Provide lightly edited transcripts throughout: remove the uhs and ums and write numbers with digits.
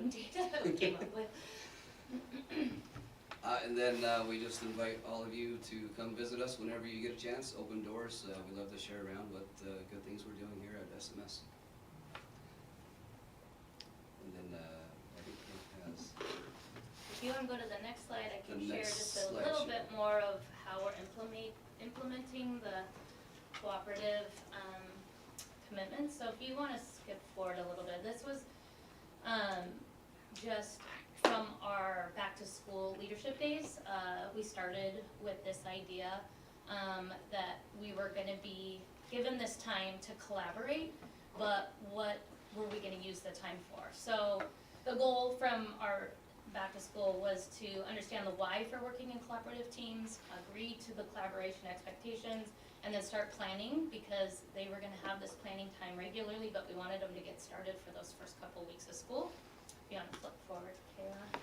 random data that we came up with. And then we just invite all of you to come visit us whenever you get a chance. Open doors. We love to share around what good things we're doing here at SMS. And then I think it has. If you want to go to the next slide, I can The share next just a slide little should- bit more of how we're implementing the cooperative commitments. So if you want to skip forward a little bit, this was just from our back to school leadership days. We started with this idea that we were going to be given this time to collaborate, but what were we going to use the time for? So the goal from our back to school was to understand the why for working in collaborative teams, agree to the collaboration expectations, and then start planning, because they were gonna have this planning time regularly, but we wanted them to get started for those first couple weeks of school. If you wanna flip forward, Kayla.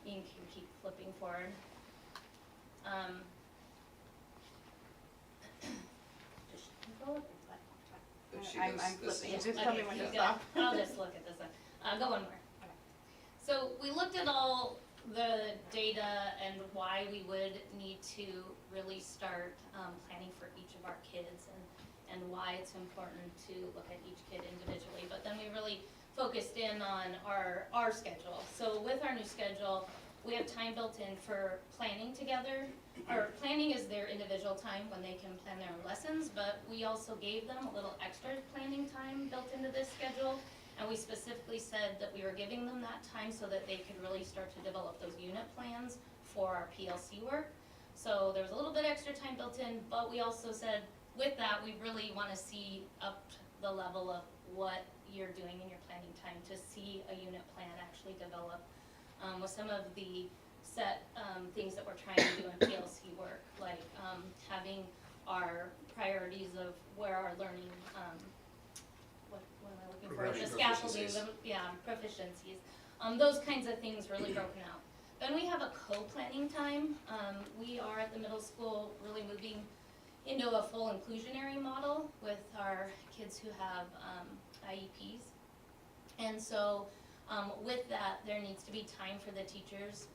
You can keep flipping forward. Just go up and flip. If she I'm does this flipping. is- Just tell me when to you stop. go. I'll just look at this one. Go one more. So we looked at all the data and why we would need to really start planning for each of our kids, and why it's important to look at each kid individually. But then we really focused in on our schedule. So with our new schedule, we have time built in for planning together. Our planning is their individual time when they can plan their own lessons, but we also gave them a little extra planning time built into this schedule. And we specifically said that we were giving them that time so that they could really start to develop those unit plans for our PLC work. So there was a little bit extra time built in, but we also said with that, we really want to see up the level of what you're doing in your planning time to see a unit plan actually develop with some of the set things that we're trying to do in PLC work, like having our priorities of where our learning what am I looking for? The scaffolding, proficiencies. Those kinds of things really broken out. Then we have a co-planning time. We are at the middle school really moving into a full inclusionary model with our kids who have IEPs. And so with that, there needs to be time for the teachers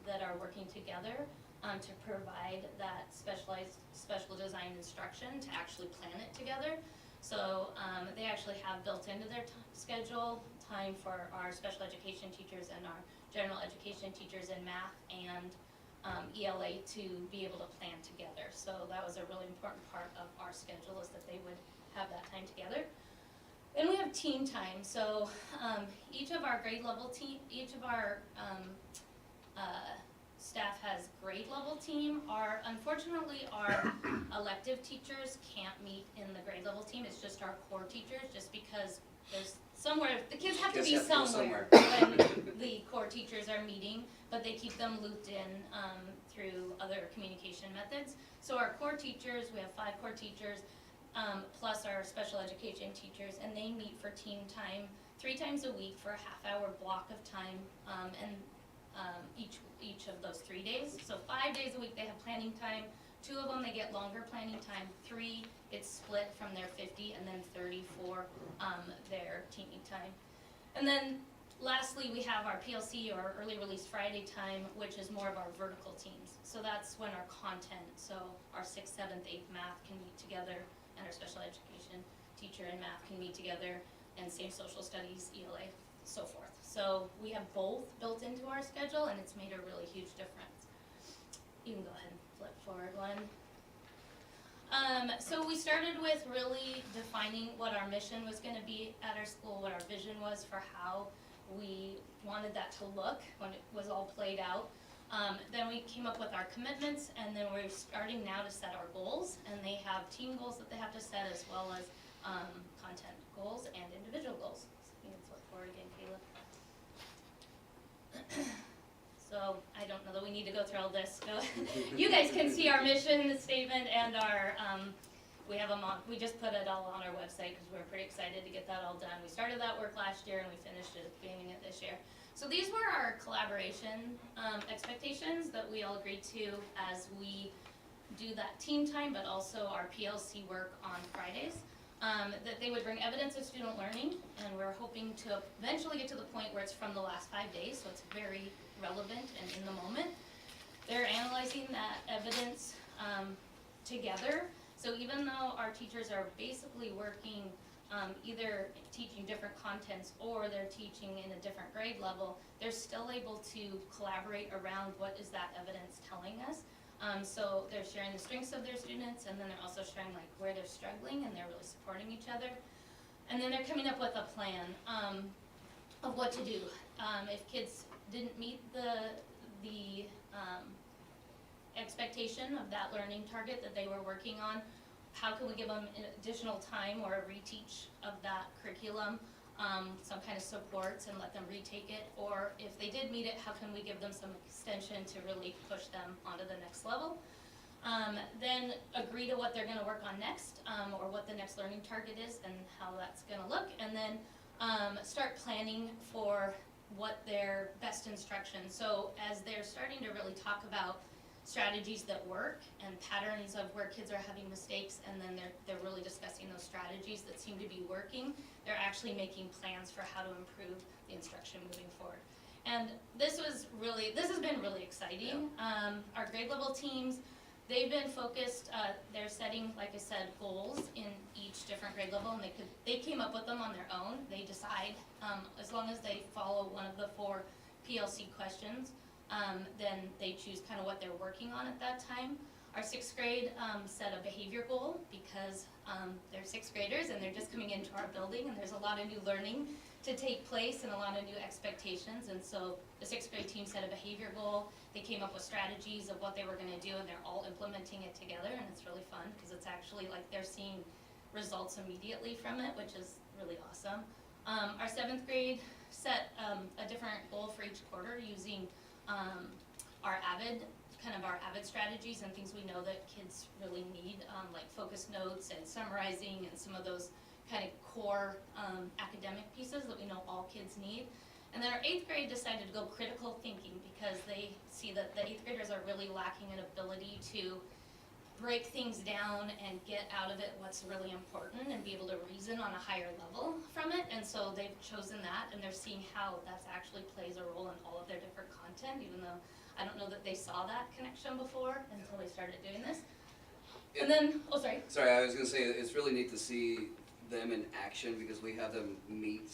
that are working together to provide that special design instruction to actually plan it together. So they actually have built into their schedule time for our special education teachers and our general education teachers in math and ELA to be able to plan together. So that was a really important part of our schedule, is that they would have that time together. Then we have team time. So each of our grade level each of our staff has grade level team. Unfortunately, our elective teachers can't meet in the grade level team. It's just our core teachers, just because there's somewhere, the kids have to be somewhere when the core teachers are meeting, but they keep them looped in through other communication methods. So our core teachers, we have 5 core teachers, plus our special education teachers, and they meet for team time 3 times a week for a half-hour block of time, and each of those 3 days. So 5 days a week they have planning time. 2 of them they get longer planning time. 3 it's split from their 50, and then 30 for their teaming time. And then lastly, we have our PLC, or Early Release Friday time, which is more of our vertical teams. So that's when our content, so our 6th, 7th, 8th math can meet together, and our special education teacher in math can meet together, and same social studies, ELA, so forth. So we have both built into our schedule, and it's made a really huge difference. You can go ahead and flip forward one. So we started with really defining what our mission was going to be at our school, what our vision was for how we wanted that to look when it was all played out. Then we came up with our commitments, and then we're starting now to set our goals, and they have team goals that they have to set, as well as content goals and individual goals. So you can flip forward again, Caleb. So I don't know that we need to go through all this. So you guys can see our mission statement and our, we just put it all on our website because we were pretty excited to get that all done. We started that work last year and we finished it at the beginning of this year. So these were our collaboration expectations that we all agreed to as we do that team time, but also our PLC work on Fridays. That they would bring evidence of student learning, and we're hoping hoping to eventually get to the point where it's from the last 5 days, so it's very relevant and in the moment. They're analyzing that evidence together. So even though our teachers are basically working either teaching different contents or they're teaching in a different grade level, they're still able to collaborate around what is that evidence telling us. So they're sharing the strengths of their students, and then they're also sharing like where they're struggling, and they're really supporting each other. And then they're coming up with a plan of what to do. If kids didn't meet the expectation of that learning target that they were working on, how can we give them additional time or a reteach of that curriculum, some kind of supports and let them retake it, or if they did meet it, how can we give them some extension to really push them onto the next level. Then agree to what they're gonna work on next, or what the next learning target is and how that's gonna look, and then start planning for what their best instruction. So as they're starting to really talk about strategies that work and patterns of where kids are having mistakes, and then they're really discussing those strategies that seem to be working, they're actually making plans for how to improve the instruction moving forward. And this has been really exciting. Our grade level teams, they've been focused, they're setting, like I said, goals in each different grade level, and they came up with them on their own. They decide, as long as they follow one of the 4 PLC questions, then they choose kind of what they're working on at that time. Our 6th grade set a behavior goal because they're 6th graders and they're just coming into our building, and there's a lot of new learning to take place and a lot of new expectations, and so the 6th grade team set a behavior goal. They came up with strategies of what they were going to do, and they're all implementing it together, and it's really fun because it's actually like they're seeing results immediately from it, which is really awesome. Our 7th grade set a different goal for each quarter using our AVID strategies and things we know that kids really need, like focus notes and summarizing and some of those kind of core academic pieces that we know all kids need. And then our 8th grade decided to go critical thinking because they see that the 8th graders are really lacking an ability to break things down and get out of it what's really important and be able to reason on a higher level from it. And so they've chosen that, and they're seeing how that actually plays a role in all of their different content, even though I don't know that they saw that connection before until they started doing this. And then, sorry, I was gonna say, it's really neat to see them in action because we have them meet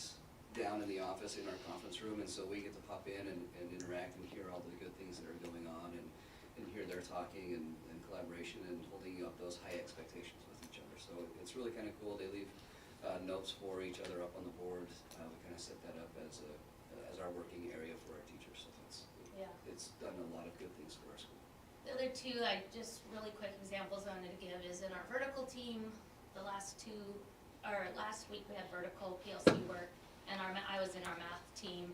down in the office in our conference room, and so we get to pop in and interact and hear all the good things that are going on and hear their talking and collaboration and holding up those high expectations with each other. So it's really kind of cool. They leave notes for each other up on the board. We kind of set that up as our working area for our teachers. So it's done a lot of good things for our school. The other 2, just really quick examples I wanted to give is in our vertical team. Last week we had vertical PLC work, and I was in our math team,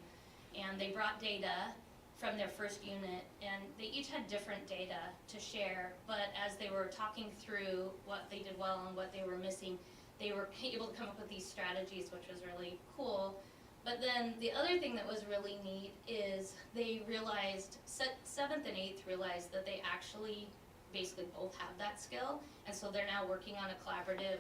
and they brought data from their first unit, and they each had different data to share, but as they were talking through what they did well and what they were missing, they were able to come up with these strategies, which was really cool. But then the other thing that was really neat is they realized, 7th and 8th realized that they actually basically both have that skill, and so they're now working on a collaborative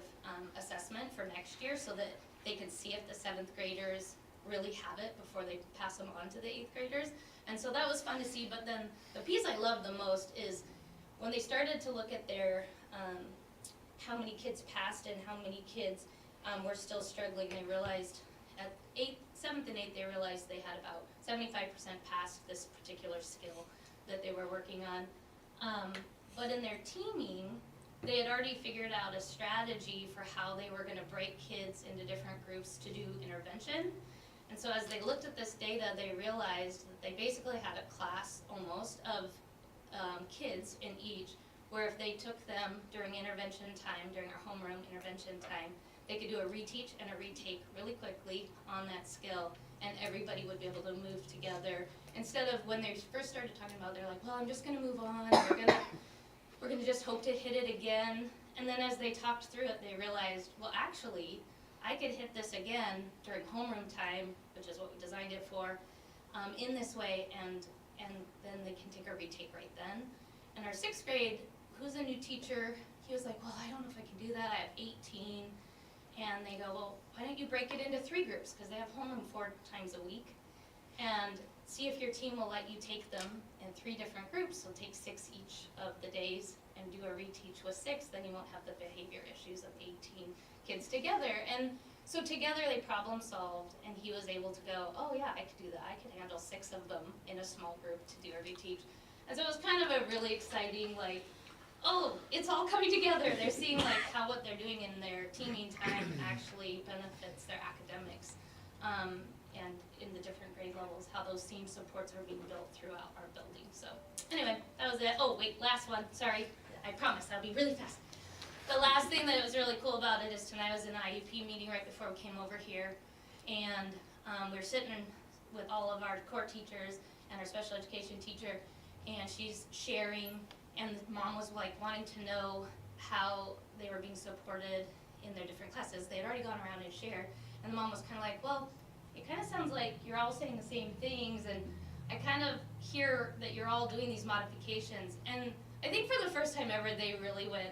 assessment for next year so that they can see if the 7th graders really have it before they pass them on to the 8th graders. And so that was fun to see, but then the piece I love the most is when they started to look at their, how many kids passed and how many kids were still struggling. They realized at 7th and 8th, they realized they had about 75% passed this particular skill that they were working on. But in their teaming, they had already figured out a strategy for how they were gonna break kids into different groups to do intervention. And so as they looked at this data, they realized that they basically had a class almost of kids in each, where if they took them during intervention time, during our homeroom intervention time, they could do a reteach and a retake really quickly on that skill, and everybody would be able to move together. Instead of when they first started talking about, they're like, well, I'm just gonna move on, we're gonna just hope to hit it again. And then as they talked through it, they realized, well, actually, I could hit this again during homeroom time, which is what we designed it for, in this way, and then they can take a retake right then. And our 6th grade, who's a new teacher, he was like, well, I don't know if I can do that, I have 18. and they go, well, why don't you break it into 3 groups, because they have homeroom 4 times a week, and see if your team will let you take them in 3 different groups. So take 6 each of the days and do a reteach with 6, then you won't have the behavior issues of 18 kids together. And so together they problem solved, and he was able to go, oh yeah, I could do that. I could handle 6 of them in a small group to do a reteach. And so it was kind of a really exciting, like, oh, it's all coming together. They're seeing like how what they're doing in their teaming time actually benefits their academics. And in the different grade levels, how those team supports are being built throughout our building. So anyway, that was it. Oh wait, last one, sorry. I promise I'll be really fast. The last thing that was really cool about it is tonight I was in an IUP meeting right before we came over here, and we were sitting with all of our core teachers and our special education teacher, and she's sharing, and the mom was like wanting to know how they were being supported in their different classes. They had already gone around and shared, and the mom was kind of like, well, it kind of sounds like you're all saying the same things, and I kind of hear that you're all doing these modifications. And I think for the first time ever, they really went,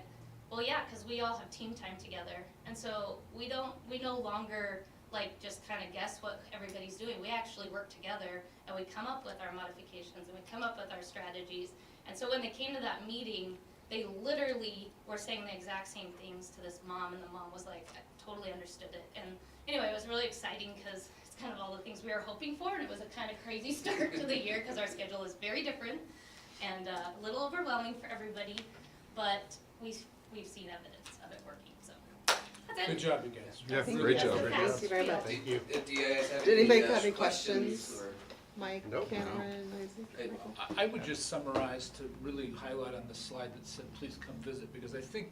well, yeah, because we all have team time together. And so we no longer like just kind of guess what everybody's doing. We actually work together, and we come up with our modifications, and we come up with our strategies. And so when they came to that meeting, they literally were saying the exact same things to this mom, and the mom was like, I totally understood it. And anyway, it was really exciting because it's kind of all the things we were hoping for, and it was a kind of crazy start to the year because our schedule is very different and a little overwhelming for everybody, but we've seen evidence of it working, so that's it. Good job, you guys. Yeah, Thank great you. job. Thank you very much. Thank you. Do you guys have Did any, anybody have any questions? or- Mike, Nope. Cameron, Isaac, Hey, Michael? I would just summarize to really highlight on the slide that said, please come visit, because I think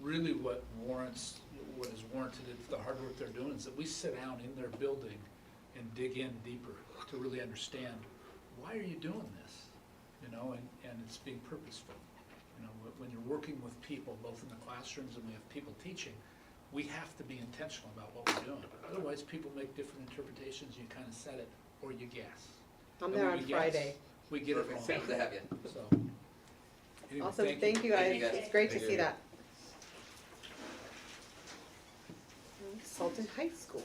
really what is warranted is the hard work they're doing is that we sit down in their building and dig in deeper to really understand, why are you doing this? You know, and it's being purposeful. You know, when you're working with people, both in the classrooms and we have people teaching, we have to be intentional about what we're doing. Otherwise, people make different interpretations, you kind of set it, or you guess. I'm And there when on we guess, Friday. we get it Perfect, wrong. good to have you. So, anyway, Awesome, thank you guys. Thank you, guys. It's great to Thank see you. that. Sultan High School.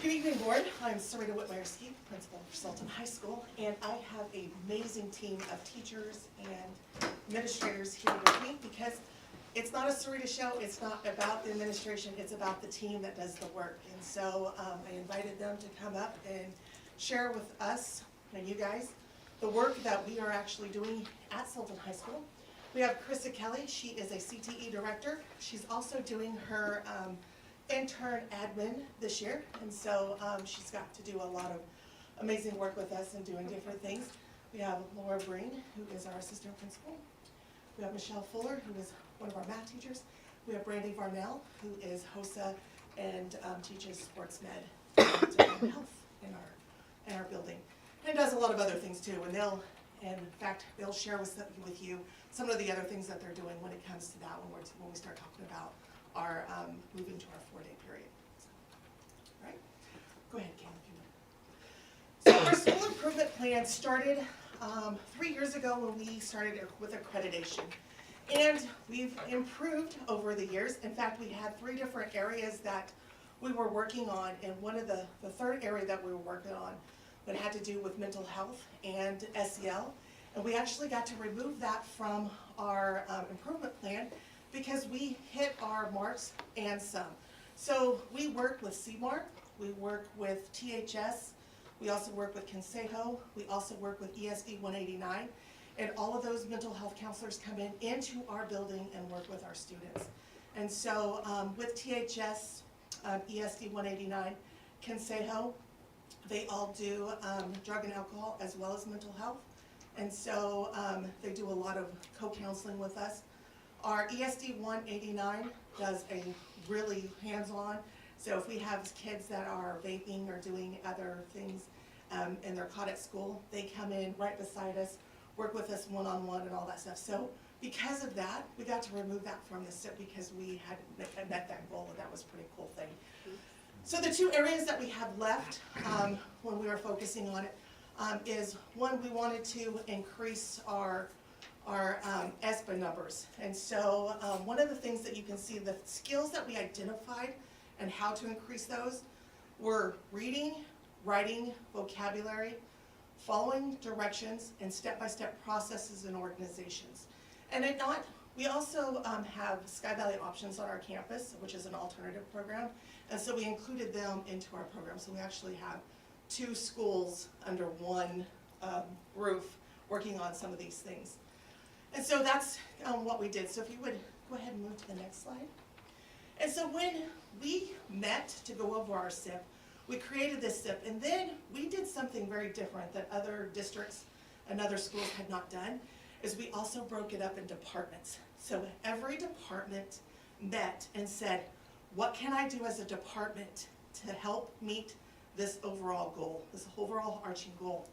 Good evening, board. I'm Sarita Whitmire-Ski, principal for Sultan High School, and I have an amazing team of teachers and administrators here with me because it's not a Sarita show. It's not about the administration. It's about the team that does the work. And so I invited them to come up and share with us and you guys the work that we are actually doing at Sultan High School. We have Krista Kelly. She is a CTE director. She's also doing her intern admin this year, and so she's got to do a lot of amazing work with us and doing different things. We have Laura Breen, who is our assistant principal. We have Michelle Fuller, who is one of our math teachers. We have Brandy Varnell, who is HOSA and teaches sports med and health in our building, and does a lot of other things too. And in fact, they'll share with you some of the other things that they're doing when it comes to that when we start talking about our moving to our 4-day period. All right, go ahead, Cam, if you would. So our school improvement plan started 3 years ago when we started with accreditation. And we've improved over the years. In fact, we had 3 different areas that we were working on, and one of the third area that we were working on that had to do with mental health and SEL. And we actually got to remove that from our improvement plan because we hit our marks and some. So we work with CMAR, we work with THS, we also work with Consejo, we also work with ESD 189, and all of those mental health counselors come into our building and work with our students. And so with THS, ESD 189, Consejo, they all do drug and alcohol as well as mental health. And so they do a lot of co-counseling with us. Our ESD 189 does a really hands-on, so if we have kids that are vaping or doing other things and they're caught at school, they come in right beside us, work with us one-on-one and all that stuff. So because of that, we got to remove that from the SIP because we had met that goal, and that was a pretty cool thing. So the 2 areas that we have left when we were focusing on it, is one, we wanted to increase our ESPA numbers. And so one of the things that you can see, the skills that we identified and how to increase those were reading, writing, vocabulary, following directions, and step-by-step processes and organizations. And we also have Sky Valley Options on our campus, which is an alternative program. And so we included them into our program. So we actually have 2 schools under one roof working on some of these things. And so that's what we did. So if you would go ahead and move to the next slide. And so when we met to go over our SIP, we created this SIP, and then we did something very different that other districts and other schools had not done, is we also broke it up in departments. So every department met and said, what can I do as a department to help meet this overall goal, this overall arching goal?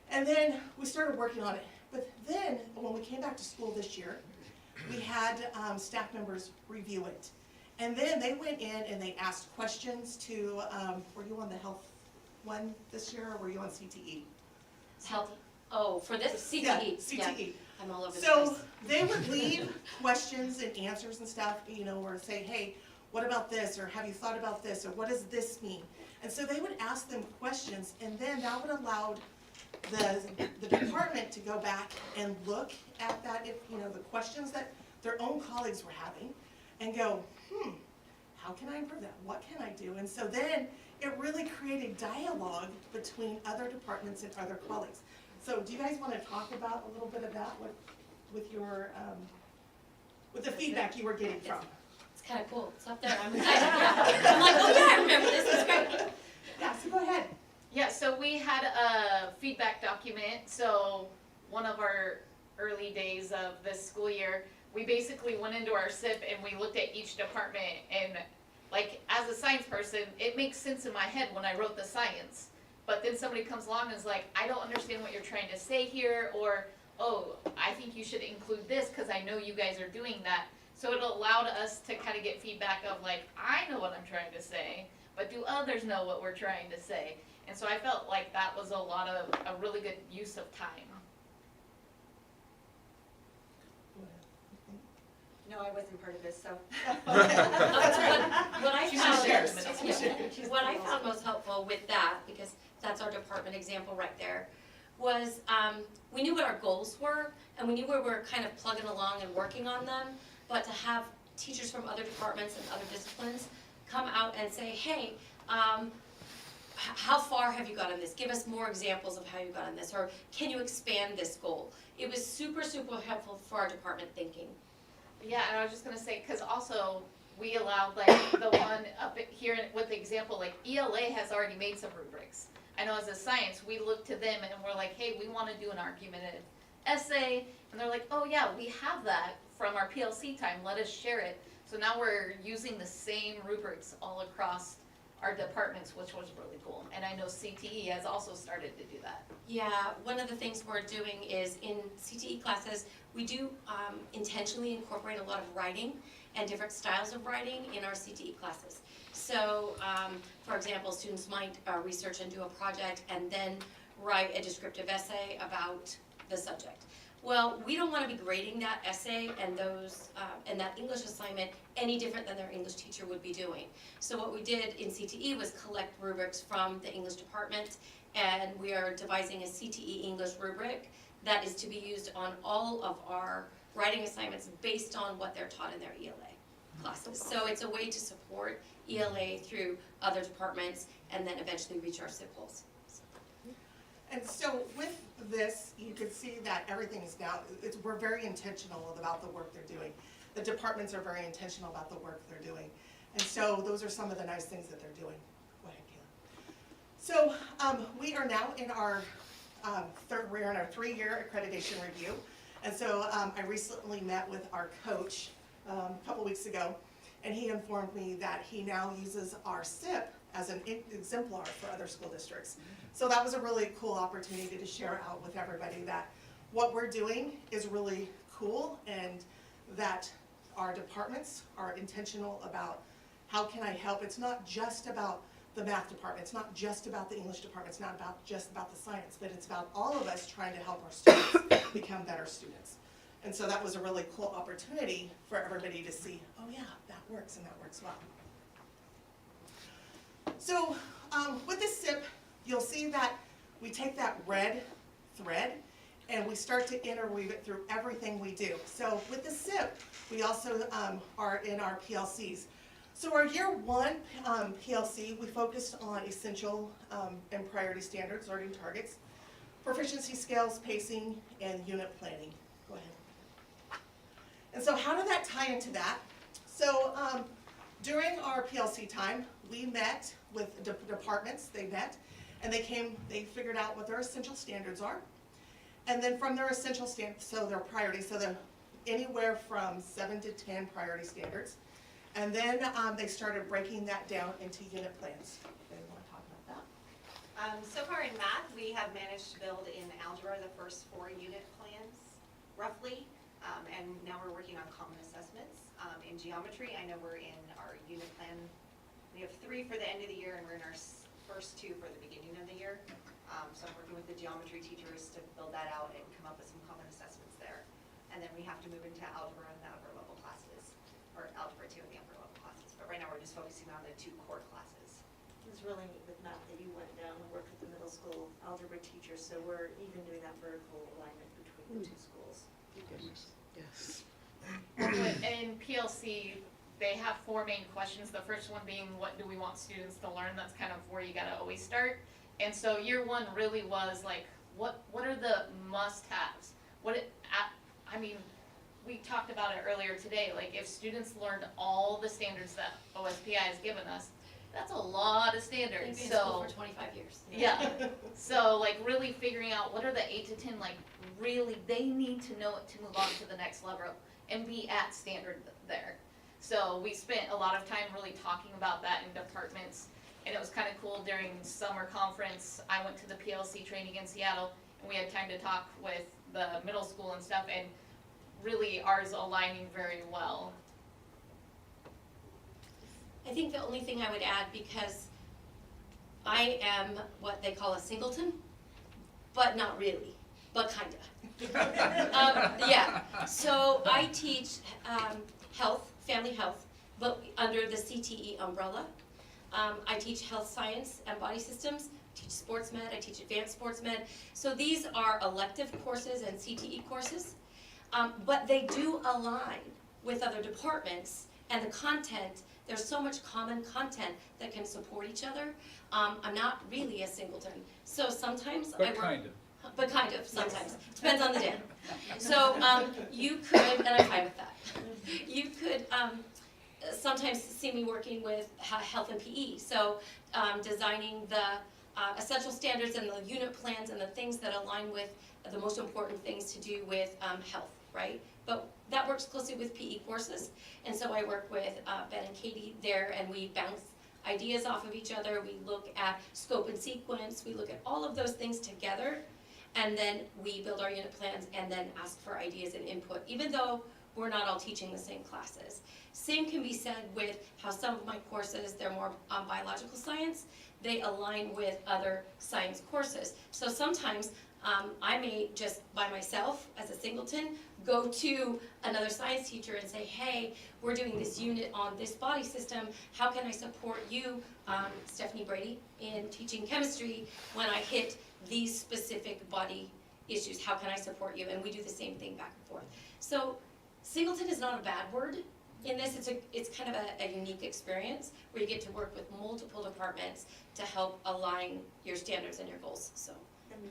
And then we started working on it. But then, when we came back to school this year, we had staff members review it. And then they went in and they asked questions to, were you on the health one this year, or were you on CTE? Health, oh, for this, Yeah, CTE, yeah, CTE. I'm all over the place. So they would leave questions and answers and stuff, or say, hey, what about this, or have you thought about this, or what does this mean? And so they would ask them questions, and then that would allow the department to go back and look at that, the questions that their own colleagues were having, and go, how can I improve that? What can I do? And so then it really created dialogue between other departments and other colleagues. So do you guys want to talk about a little bit of that with your, with the feedback you were getting from? It's kind of cool, it's up there, I'm excited, yeah. I'm like, oh yeah, I remember this, is great. Yeah, so go ahead. Yeah, so we had a feedback document, so one of our early days of this school year, we basically went into our SIP and we looked at each department, and like, as a science person, it makes sense in my head when I wrote the science. But then somebody comes along and is like, I don't understand what you're trying to say here, or, oh, I think you should include this because I know you guys are doing that. So it allowed us to kind of get feedback of like, I know what I'm trying to say, but do others know what we're trying to say? And so I felt like that was a really good use of time. No, I wasn't part of this, so. What I She found, shares. yeah, what I found most helpful with that, because that's our department example right there, was we knew what our goals were, and we knew where we were kind of plugging along and working on them, but to have teachers from other departments and other disciplines come out and say, hey, how far have you got on this? Give us more examples of how you got on this, or can you expand this goal? It was super, super helpful for our department thinking. Yeah, and I was just gonna say, cause also, we allowed like the one up here with the example, like ELA has already made some rubrics. I know as a science, we look to them and we're like, hey, we wanna do an argumentative essay, and they're like, oh yeah, we have that from our PLC time, let us share it. So now we're using the same rubrics all across our departments, which was really cool. And I know CTE has also started to do that. Yeah, one of the things we're doing is in CTE classes, we do intentionally incorporate a lot of writing and different styles of writing in our CTE classes. So, for example, students might research and do a project and then write a descriptive essay about the subject. Well, we don't want to be grading that essay and those and that English assignment any different than their English teacher would be doing. So what we did in CTE was collect rubrics from the English department, and we are devising a CTE English rubric that is to be used on all of our writing assignments based on what they're taught in their ELA classes. So it's a way to support ELA through other departments and then eventually reach our SIP goals. And so with this, you could see that everything is now, we're very intentional about the work they're doing. The departments are very intentional about the work they're doing. And so those are some of the nice things that they're doing. Go ahead, Kayla. So we are now in our we're in our 3-year accreditation review. And so I recently met with our coach a couple weeks ago, and he informed me that he now uses our SIP as an exemplar for other school districts. So that was a really cool opportunity to share out with everybody that what we're doing is really cool, and that our departments are intentional about how can I help. It's not just about the math department, it's not just about the English department, it's not just about the science, but it's about all of us trying to help our students become better students. And so that was a really cool opportunity for everybody to see, oh yeah, that works and that works well. So with this SIP, you'll see that we take that red thread and we start to interweave it through everything we do. So with the SIP, we also are in our PLCs. So our year one PLC, we focused on essential and priority standards, learning targets, proficiency scales, pacing, and unit planning. Go ahead. And so how did that tie into that? So during our PLC time, we met with departments, they met, and they figured out what their essential standards are. And then from their essential standards, so their priorities, so they're anywhere from 7 to 10 priority standards. And then they started breaking that down into unit plans. They want to talk about that? So far in math, we have managed to build in algebra the first 4 unit plans, roughly. And now we're working on common assessments. In geometry, I know we're in our unit plan. We have 3 for the end of the year, and we're in our first 2 for the beginning of the year. So I'm working with the geometry teachers to build that out and come up with some common assessments there. And then we have to move into algebra in the upper level classes, or algebra 2 in the upper level classes. But right now, we're just focusing on the 2 core classes. It was really neat with math that you went down and worked with the middle school algebra teachers, so we're even doing that vertical alignment between the 2 schools. Yes. In PLC, they have 4 main questions. The first one being, what do we want students to learn? That's kind of where you gotta always start. And so year one really was like, what are the must-haves? I mean, we talked about it earlier today, like if students learned all the standards that OSPI has given us, that's a lot of standards, They've been in school so. for 25 years. Yeah, so like really figuring out what are the 8 to 10, like really, they need to know it to move on to the next level and be at standard there. So we spent a lot of time really talking about that in departments, and it was kind of cool during summer conference. I went to the PLC training in Seattle, and we had time to talk with the middle school and stuff, and really ours aligning very well. I think the only thing I would add, because I am what they call a singleton, but not really, but kinda. Yeah, so I teach health, family health, but under the CTE umbrella. I teach health science and body systems, I teach sports med, I teach advanced sports med. So these are elective courses and CTE courses, but they do align with other departments and the content. There's so much common content that can support each other. I'm not really a singleton, so sometimes I But work. kind of. But kind of, sometimes, depends on the day. So, you could, and I'm fine with that, you could, sometimes see me working with health and PE, so, designing the, essential standards and the unit plans and the things that align with the most important things to do with, health, right? But that works closely with PE courses, and so I work with, Ben and Katie there, and we bounce ideas off of each other, we look at scope and sequence, we look at all of those things together, and then we build our unit plans and then ask for ideas and input, even though we're not all teaching the same classes. Same can be said with how some of my courses, they're more biological science, they align with other science courses. So sometimes I may just by myself as a singleton go to another science teacher and say, hey, we're doing this unit on this body system, how can I support you, Stephanie Brady, in teaching chemistry when I hit these specific body issues, how can I support you? And we do the same thing back and forth. So singleton is not a bad word in this, it's kind of a unique experience where you get to work with multiple departments to help align your standards and your goals, so. And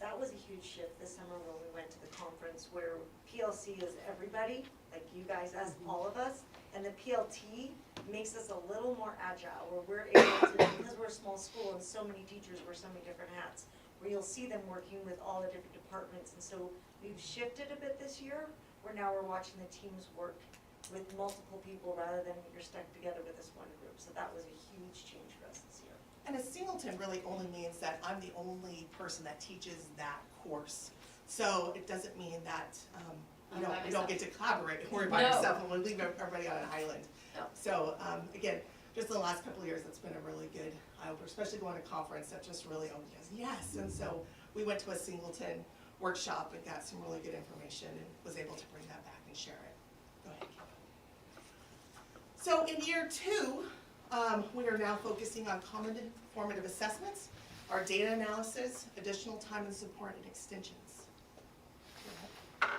that was a huge shift this summer when we went to the conference where PLC is everybody, like you guys as all of us, and the PLT makes us a little more agile, where we're able to, because we're a small school and so many teachers wear so many different hats, where you'll see them working with all the different departments, and so we've shifted a bit this year, where now we're watching the teams work with multiple people rather than you're stuck together with this one group, so that was a huge change for us this year. And a singleton really only means that I'm the only person that teaches that course. So it doesn't mean that, I'm you know, by we don't myself. get to collaborate, worry by No. yourself, and we leave everybody on an island. No. So, again, just in the last couple of years, it's been a really good eye-opener, especially going to conference, that just really opened us, yes. And so we went to a Singleton workshop and got some really good information and was able to bring that back and share it. Go ahead, Kevin. So in year 2, we are now focusing on common formative assessments, our data analysis, additional time and support, and extensions. Go ahead.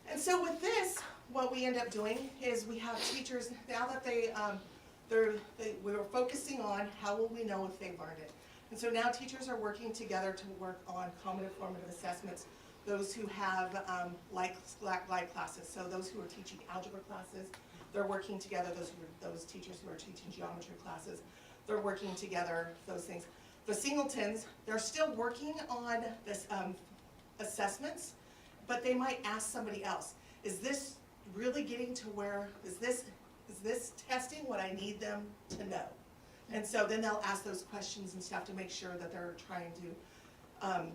And so with this, what we end up doing is we have teachers, now that we were focusing on how will we know if they've learned it. And so now teachers are working together to work on common and formative assessments, those who have like classes, so those who are teaching algebra classes, they're working together, those teachers who are teaching geometry classes, they're working together, those things. The Singletons, they're still working on this assessments, but they might ask somebody else, is this really getting to where, is this testing what I need them to know? And so then they'll ask those questions and stuff to make sure that they're trying to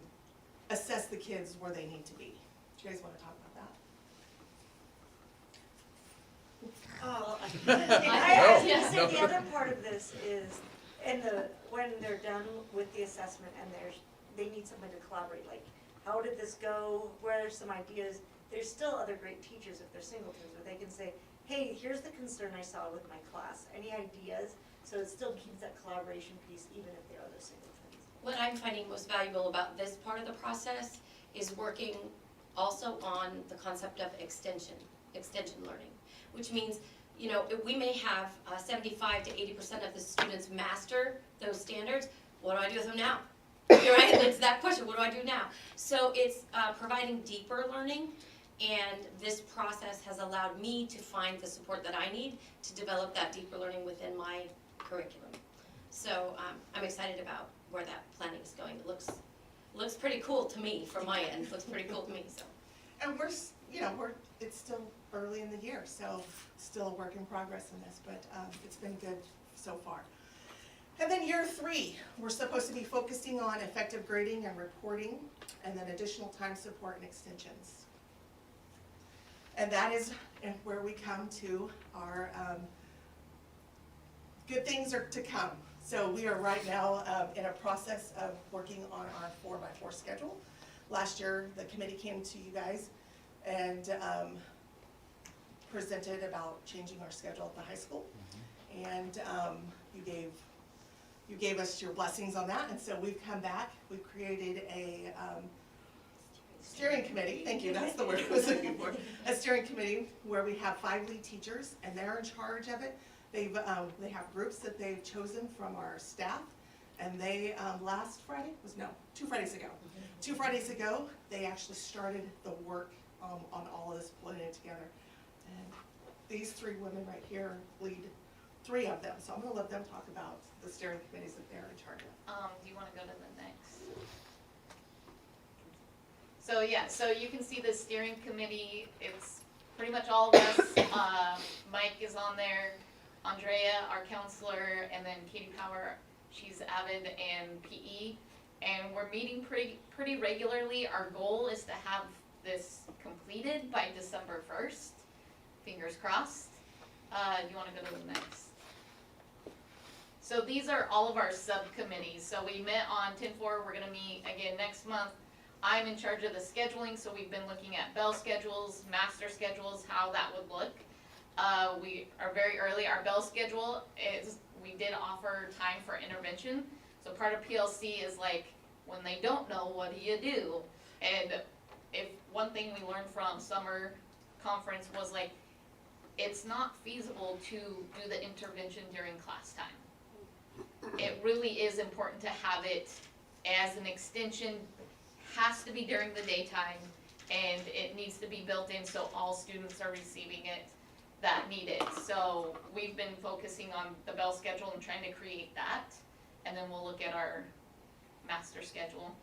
assess the kids where they need to be. Do you guys want to talk about that? Oh, I- I was yeah. gonna say, the other part of this is, when they're done with the assessment and they need somebody to collaborate, like, how did this go, what are some ideas? There's still other great teachers if they're Singletons, where they can say, hey, here's the concern I saw with my class, any ideas? So it still keeps that collaboration piece even if they're other Singletons. What I'm finding most valuable about this part of the process is working also on the concept of extension learning, which means, you know, if we may have 75 to 80% of the students master those standards. What do I do with them now? You're right, it's that question, what do I do now? So it's providing deeper learning, and this process has allowed me to find the support that I need to develop that deeper learning within my curriculum. So I'm excited about where that planning is going. It looks pretty cool to me from my end, looks pretty cool to me, so. And it's still early in the year, so still a work in progress in this, but it's been good so far. And then year 3, we're supposed to be focusing on effective grading and reporting, and then additional time support and extensions. And that is where we come to our good things are to come. So we are right now in a process of working on our 4x4 schedule. Last year, the committee came to you guys and presented about changing our schedule at the high school. And you gave us your blessings on that, and so we've come back, we've created a steering committee, thank you, that's the word I was looking for. A steering committee where we have 5 lead teachers, and they're in charge of it. They have groups that they've chosen from our staff, and they, last Friday, 2 Fridays ago. 2 Fridays ago, they actually started the work on all of this, putting it together. And these 3 women right here lead 3 of them, so I'm gonna let them talk about the steering committees that they're in charge of. Do you wanna go to the next? So yeah, so you can see the steering committee, it's pretty much all of us. Mike is on there, Andrea, our counselor, and then Katie Power, she's Avid and PE. And we're meeting pretty regularly. Our goal is to have this completed by December 1st. Fingers crossed. You wanna go to the next? So these are all of our subcommittees. So we met on 10-4, we're gonna meet again next month. I'm in charge of the scheduling, so we've been looking at bell schedules, master schedules, how that would look. We are very early, our bell schedule is, we did offer time for intervention. So part of PLC is like, when they don't know, what do you do? And if one thing we learned from summer conference was like, it's not feasible to do the intervention during class time. It really is important to have it as an extension, has to be during the daytime, and it needs to be built in so all students are receiving it that need it. So we've been focusing on the bell schedule and trying to create that, and then we'll look at our master schedule.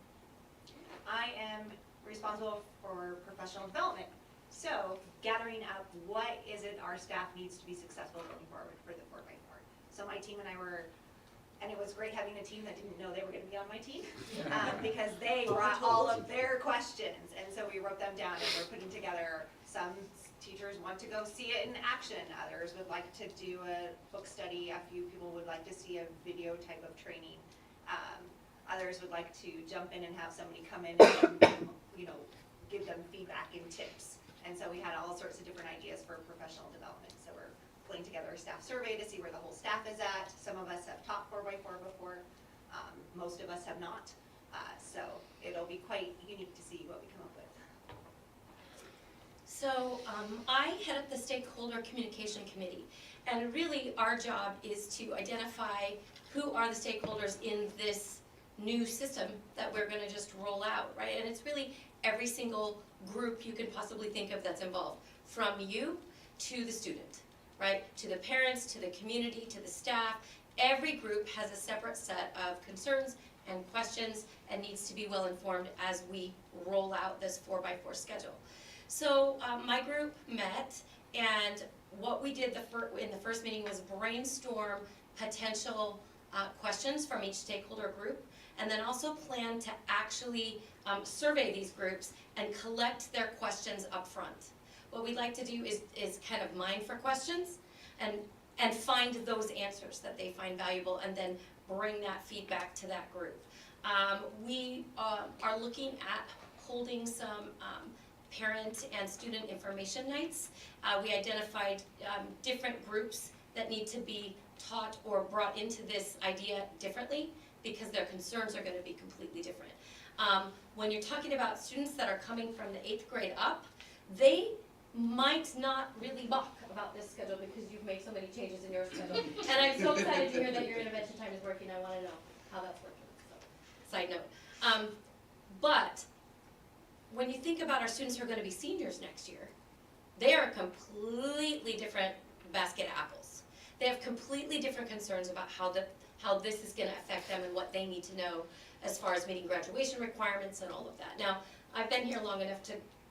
I am responsible for professional development. So gathering up what is it our staff needs to be successful going forward for the 4x4. So my team and I were, and it was great having a team that didn't know they were gonna be on my team, because they brought all of their questions, and so we wrote them down, and we're putting together some teachers want to go see it in action, others would like to do a book study, a few people would like to see a video type of training. Others would like to jump in and have somebody come in and, you know, give them feedback and tips. And so we had all sorts of different ideas for professional development. So we're putting together a staff survey to see where the whole staff is at. Some of us have taught 4x4 before, most of us have not. So it'll be quite unique to see what we come up with. So I head up the Stakeholder Communication Committee, and really our job is to identify who are the stakeholders in this new system that we're gonna just roll out, right? And it's really every single group you can possibly think of that's involved, from you to the student, right? To the parents, to the community, to the staff. Every group has a separate set of concerns and questions and needs to be well informed as we roll out this 4x4 schedule. So my group met, and what we did in the first meeting was brainstorm potential questions from each stakeholder group, and then also plan to actually survey these groups and collect their questions up front. What we'd like to do is kind of mine for questions and find those answers that they find valuable, and then bring that feedback to that group. We are looking at holding some parent and student information nights. We identified different groups that need to be taught or brought into this idea differently, because their concerns are gonna be completely different. When you're talking about students that are coming from the 8th grade up, they might not really talk about this schedule because you've made so many changes in your schedule. And I'm so excited to hear that your intervention time is working. I wanna know how that's working, so, side note. But when you think about our students who are gonna be seniors next year, they are a completely different basket of apples. They have completely different concerns about how this is gonna affect them and what they need to know as far as meeting graduation requirements and all of that. Now, I've been here long enough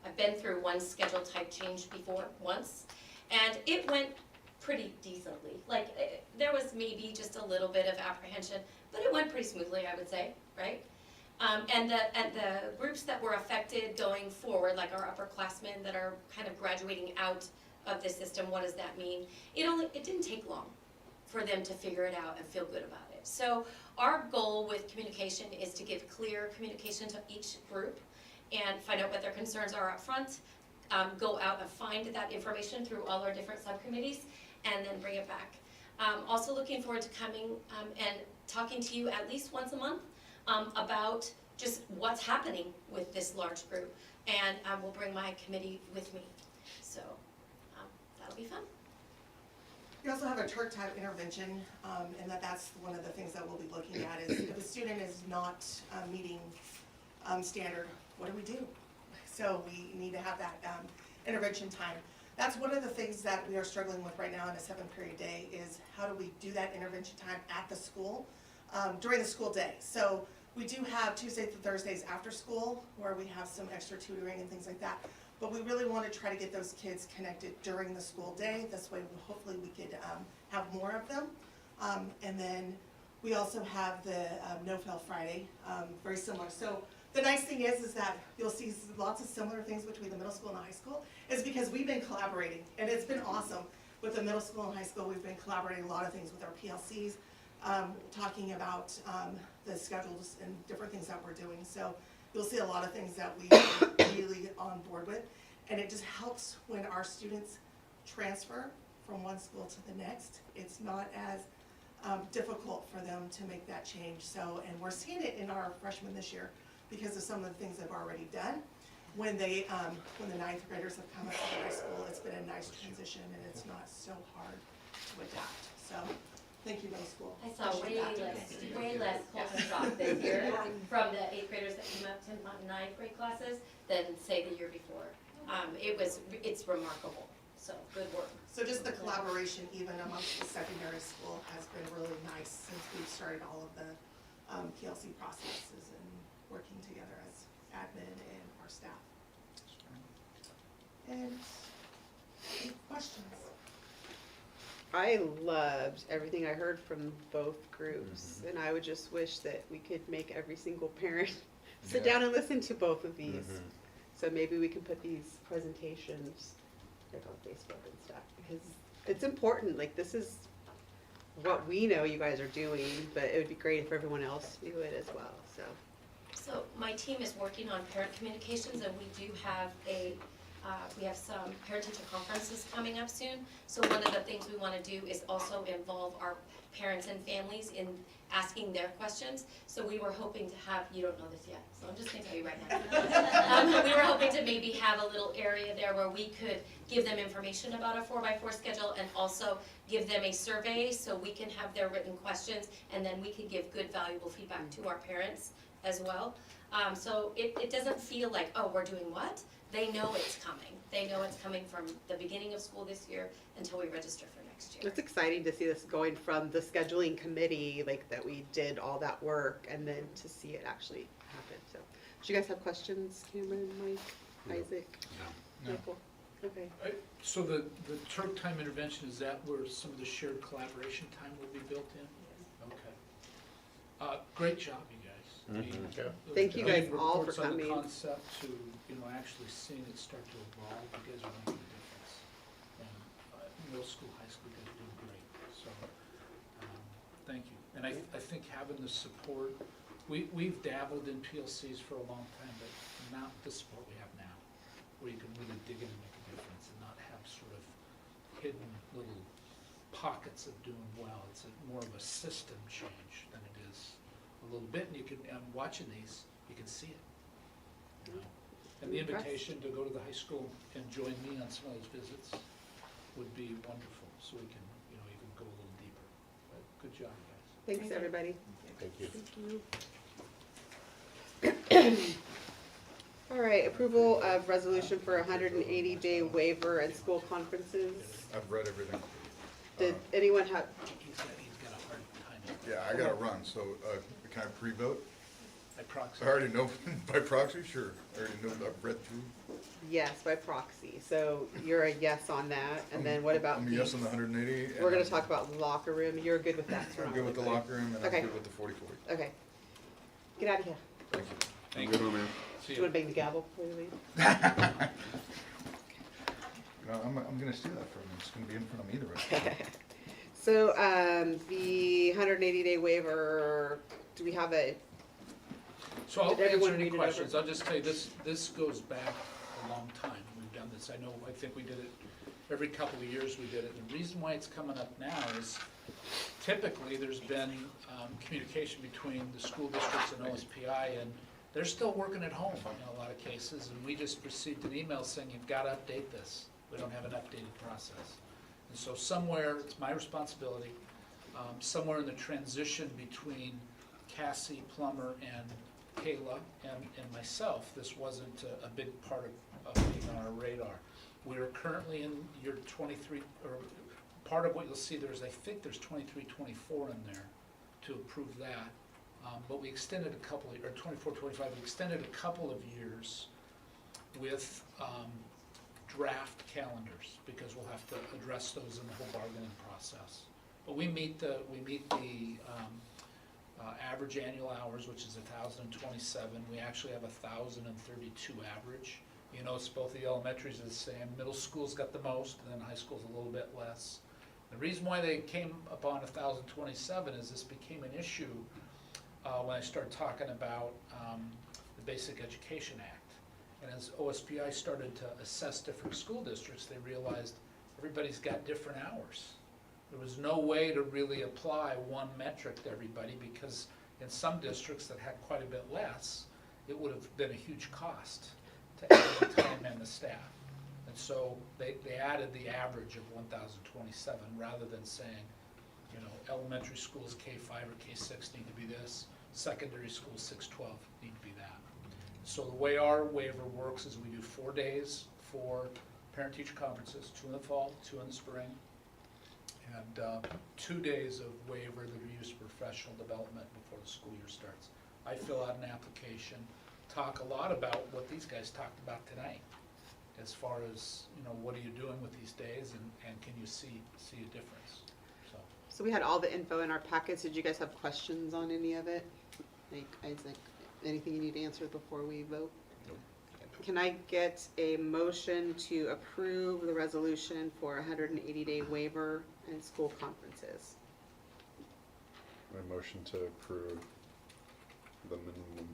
I've been through one schedule type change before, once, and it went pretty decently. Like, there was maybe just a little bit of apprehension, but it went pretty smoothly, I would say, right? And the groups that were affected going forward, like our upperclassmen that are kind of graduating out of the system, what does that mean? It didn't take long for them to figure it out and feel good about it. So our goal with communication is to give clear communication to each group and find out what their concerns are up front, go out and find that information through all our different subcommittees, and then bring it back. Also looking forward to coming and talking to you at least once a month about just what's happening with this large group, and we'll bring my committee with me. So that'll be fun. We also have a turf type intervention, and that's one of the things that we'll be looking at is if a student is not meeting standard, what do we do? So we need to have that intervention time. That's one of the things that we are struggling with right now in a 7th period day is how do we do that intervention time at the school during the school day. So we do have Tuesdays and Thursdays after school where we have some extra tutoring and things like that. But we really want to try to get those kids connected during the school day. This way, hopefully, we could have more of them. And then we also have the No-Fail Friday, very similar. So the nice thing is that you'll see lots of similar things between the middle school and the high school, is because we've been collaborating, and it's been awesome. With the middle school and high school, we've been collaborating a lot of things with our PLCs, talking about the schedules and different things that we're doing. So you'll see a lot of things that we are really on board with, and it just helps when our students transfer from one school to the next. It's not as difficult for them to make that change. So, and we're seeing it in our freshmen this year because of some of the things they've already done. When the 9th graders have come up to the high school, it's been a nice transition, and it's not so hard to adapt. So, thank you, middle school. I saw way Appreciate that. less culture shock this year from the 8th graders that came up to 9th grade classes than say the year before. It's remarkable, so good work. So just the collaboration even amongst the secondary school has been really nice since we've started all of the PLC processes and working together as admin and our staff. And any questions? I loved everything I heard from both groups, and I would just wish that we could make every single parent sit down and listen to both of these. So maybe we can put these presentations like on Facebook and stuff, because it's important, like, this is what we know you guys are doing, but it would be great if everyone else knew it as well, so. So my team is working on parent communications, and we do have we have some parent-teacher conferences coming up soon. So one of the things we want to do is also involve our parents and families in asking their questions. So we were hoping to have, you don't know this yet, so I'm just gonna tell you right now. We were hoping to maybe have a little area there where we could give them information about a 4x4 schedule and also give them a survey so we can have their written questions, and then we could give good, valuable feedback to our parents as well. So it doesn't feel like, oh, we're doing what? They know it's coming. They know it's coming from the beginning of school this year until we register for next year. It's exciting to see this going from the scheduling committee, like, that we did all that work, and then to see it actually happen, so. Do you guys have questions, Cameron, Mike, Isaac, No. Michael? Okay. So the Turk time intervention, is that where some of the shared collaboration time will be built in? Okay. Great job, you guys. I mean, Thank you guys the all for reports on the coming. concept to, actually seeing it start to evolve, you guys are making a difference. And middle school, high school, you guys are doing great, so, thank you. And I think having the support, we've dabbled in PLCs for a long time, but not the support we have now, where you can really dig in and make a difference and not have sort of hidden little pockets of doing well. It's more of a system change than it is a little bit, and you can, watching these, you can see it. You know? And the invitation to go to the high school and join me on some of those visits would be wonderful, so we can, you can go a little deeper. But good job, guys. Thanks, everybody. Thank you. All right, approval of resolution for 180-day waiver and school conferences. I've read everything. Did anyone have, He's got a hard time. Yeah, I gotta run, so, can I pre-vote? By proxy. I already know, by proxy, sure. I already know, I've read through. yes, by proxy, so you're a yes on that, and then what about I'm a the, yes on the 180. we're gonna talk about locker room, you're good with that, so we're I'm not good with the really locker room, and I'm Okay. good with the 40/40. Okay. Get out of here. Thank you. Thank Good you. one, man. See Do you wanna bang the gavel before you leave? I'm gonna steal that from him. It's gonna be in front of me the rest of the time. So, the 180-day waiver, do we have a, So I'll Did everyone answer any read it over? questions. I'll just tell you, this goes back a long time. We've done this. I think we did it every couple of years we did it. The reason why it's coming up now is typically there's been communication between the school districts and OSPI, and they're still working at home in a lot of cases, and we just received an email saying, you've got to update this. We don't have an updated process. And so somewhere, it's my responsibility, somewhere in the transition between Cassie Plummer and Kayla and myself, this wasn't a big part of being on our radar. We're currently in year 23, or part of what you'll see there's 23, 24 in there to approve that. But we extended a couple, or 24, 25, we extended a couple of years with draft calendars, because we'll have to address those in the whole bargaining process. But we meet the average annual hours, which is 1,027. We actually have 1,032 average. It's both the elementaries are the same. Middle school's got the most, and then high school's a little bit less. The reason why they came upon 1,027 is this became an issue when I started talking about the Basic Education Act. And as OSPI started to assess different school districts, they realized everybody's got different hours. There was no way to really apply one metric to everybody, because in some districts that had quite a bit less, it would have been a huge cost to add the time and the staff. And so they added the average of 1,027 rather than saying, elementary schools K5 or K6 need to be this, secondary schools 612 need to be that. So the way our waiver works is we do 4 days for parent-teacher conferences, 2 in the fall, 2 in the spring, and 2 days of waiver that are used for professional development before the school year starts. I fill out an application, talk a lot about what these guys talked about tonight, as far as, what are you doing with these days, and can you see a difference? so we had all the info in our packets, did you guys have questions on any of it? Like, Isaac, anything you need answered before we vote? can I get a motion to approve the resolution for 180-day waiver and school conferences? My motion to approve the minimum.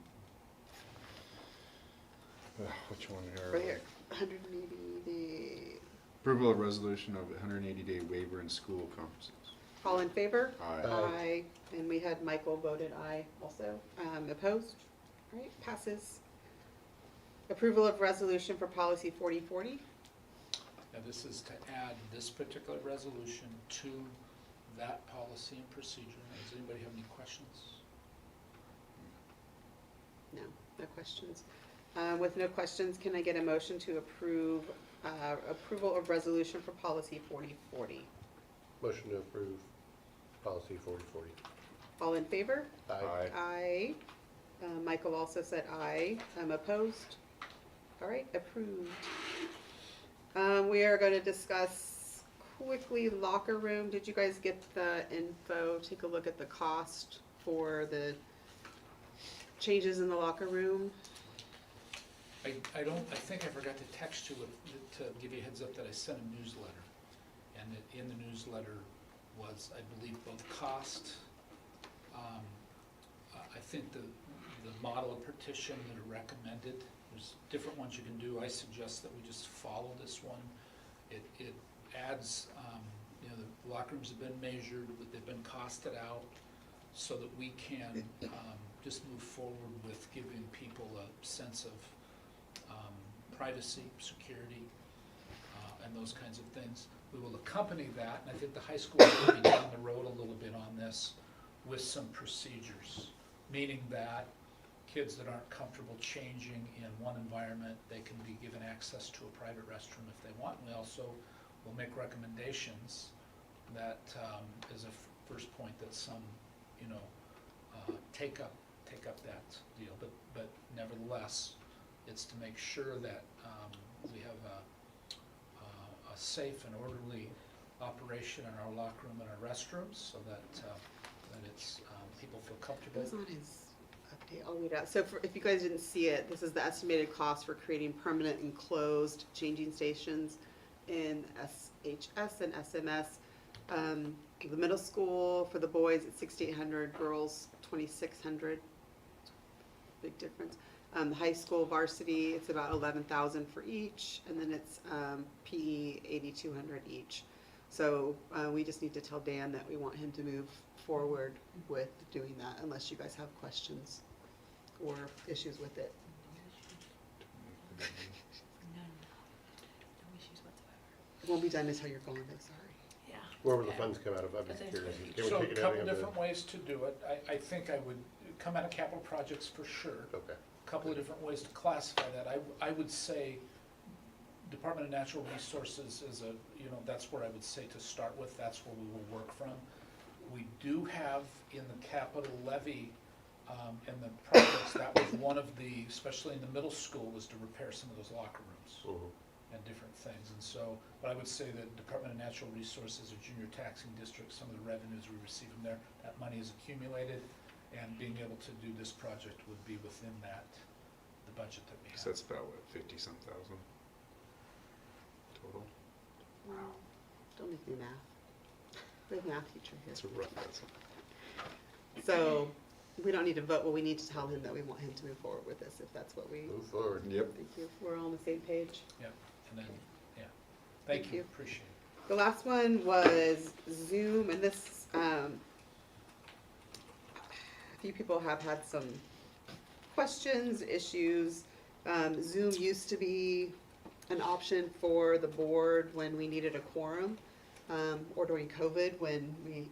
Which one here? Right here, 180-day. Approval of resolution of 180-day waiver in school conferences. All in favor? Aye. Aye. And we had Michael voted aye also. Opposed? All right, passes. Approval of resolution for policy 4040. Now, this is to add this particular resolution to that policy and procedure. Does anybody have any questions? No, no questions. With no questions, can I get a motion to approve, approval of resolution for policy 4040? Motion to approve policy 4040. All in favor? Aye. Aye. Michael also said aye. Opposed? All right, approved. We are going to discuss quickly locker room. Did you guys get the info? Take a look at the cost for the changes in the locker room. I think I forgot to text you to give you a heads up that I sent a newsletter. And that in the newsletter was, I believe, both cost, I think the model of partition that are recommended, there's different ones you can do. I suggest that we just follow this one. It adds, the locker rooms have been measured, but they've been costed out so that we can just move forward with giving people a sense of privacy, security, and those kinds of things. We will accompany that, and I think the high school will be down the road a little bit on this, with some procedures, meaning that kids that aren't comfortable changing in one environment, they can be given access to a private restroom if they want. We also will make recommendations that is a first point that some, take up that deal. But nevertheless, it's to make sure that we have a safe and orderly operation in our locker room and our restrooms, so that it's people feel comfortable. It was on his update. I'll read it out. So if you guys didn't see it, this is the estimated cost for creating permanent enclosed changing stations in SHS and SMS. The middle school for the boys it's $6,800, girls $2,600. Big difference. The high school varsity it's about $11,000 for each, and then it's PE $8,200 each. So we just need to tell Dan that we want him to move forward with doing that, unless you guys have questions or issues with it. It won't be done until you're gone, though, sorry. Yeah. Where would the funds come out of? I'm just curious. Can we So take a it out couple of the? different ways to do it. I think I would come out of capital projects for sure. Okay. A couple of different ways to classify that. I would say Department of Natural Resources is that's where I would say to start with. That's where we will work from. We do have in the capital levy, in the projects, that was one of the, especially in the middle school, was to repair some of those locker rooms and different things. And so, but I would say that Department of Natural Resources or junior taxing districts, some of the revenues we receive from there, that money is accumulated, and being able to do this project would be within the budget that we have. So that's about what, 50-some thousand total? Don't make me math. We have a math teacher here. That's a rough estimate. So we don't need to vote, but we need to tell him that we want him to move forward with this, if that's what we, Move forward. Yep. thank you. We're all on the same page. Yep, and then, yeah. Thank Thank you, you. appreciate it. The last one was Zoom, and this, a few people have had some questions, issues. Zoom used to be an option for the board when we needed a quorum, or during COVID when we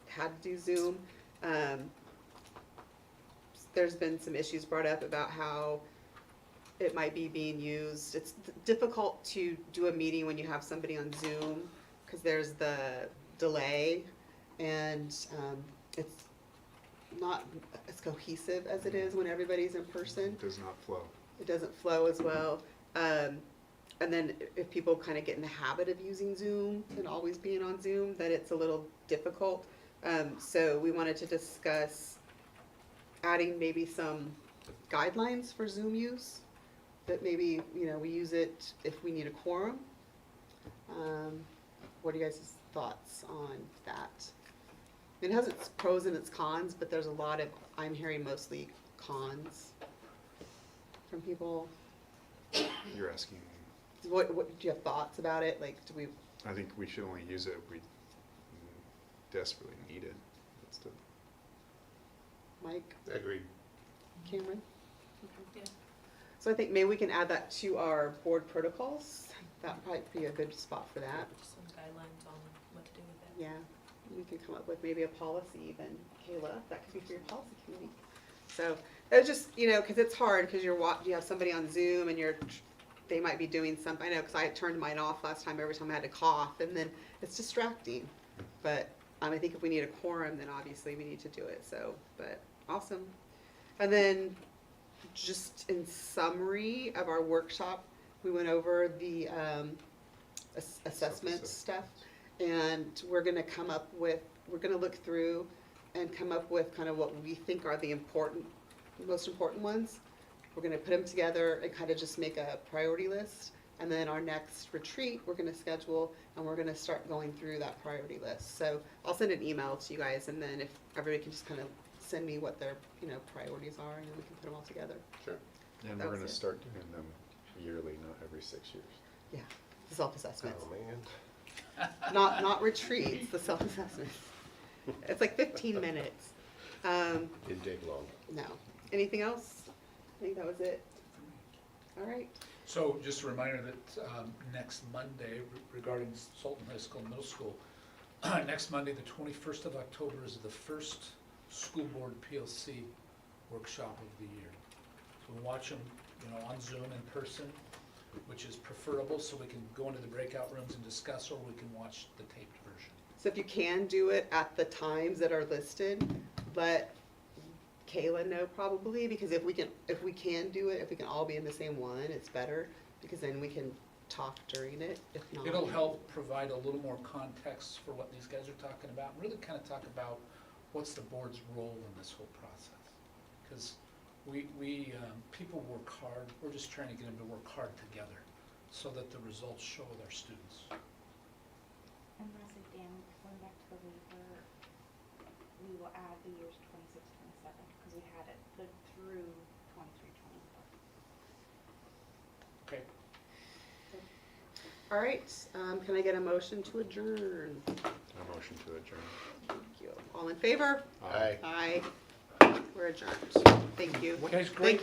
had to do Zoom. There's been some issues brought up about how it might be being used. It's difficult to do a meeting when you have somebody on Zoom because there's the delay, and it's not as cohesive as it is when everybody's in person. It does not flow. It doesn't flow as well. And then if people kind of get in the habit of using Zoom and always being on Zoom, then it's a little difficult. So we wanted to discuss adding maybe some guidelines for Zoom use. that maybe, you know, we use it if we need a quorum. What are you guys' thoughts on that? It has its pros and its cons, but there's a lot of, I'm hearing mostly cons from people. You're asking, What, do you have thoughts about it? Like, do we, I think we should only use it if we desperately need it. That's the, Mike, Agreed. Cameron? Yeah. So I think maybe we can add that to our board protocols. That'd probably be a good spot for that. Some guidelines on what to do with it. Yeah, we can come up with maybe a policy even, Kayla, that could be for your policy committee. So, it's just, you know, cause it's hard, cause you have somebody on Zoom and they might be doing something, I know, cause I turned mine off last time, every time I had to cough, and then it's distracting. But, I think if we need a quorum, then obviously we need to do it, so, but, awesome. And then, just in summary of our workshop, we went over the, assessment stuff. And we're gonna come up with, we're gonna look through and come up with kind of what we think are the most important ones. We're gonna put them together and kind of just make a priority list. And then our next retreat, we're gonna schedule and we're gonna start going through that priority list. So I'll send an email to you guys, and then if everybody can just kind of send me what their, you know, priorities are, and then we can put them all together. Sure. and That we're was gonna it. start doing them yearly, not every 6 years. Yeah, the self-assessments. Oh, man. Not retreats, the self-assessments. It's like 15 minutes. It'd take long. No. Anything else? I think that was it. All right. So just a reminder that next Monday regarding Sultan High School, Middle School, next Monday, the 21st of October is the first school board PLC workshop of the year. So we'll watch them, you know, on Zoom in person, which is preferable, so we can go into the breakout rooms and discuss, or we can watch the taped version. So if you can do it at the times that are listed, let Kayla know probably, because if we can do it, if we can all be in the same one, it's better, because then we can talk during it, if not. It'll help provide a little more context for what these guys are talking about, and really kind of talk about what's the board's role in this whole process. Because people work hard, we're just trying to get them to work hard together so that the results show with our students. And lastly, Dan, going back to the waiver, we will add the years 26, 27, because we had it put through 23, 24. Okay. All right, can I get a motion to adjourn? A motion to adjourn. Thank you. All in favor? Aye. Aye. We're adjourned. Thank you. Guys, Thank great you.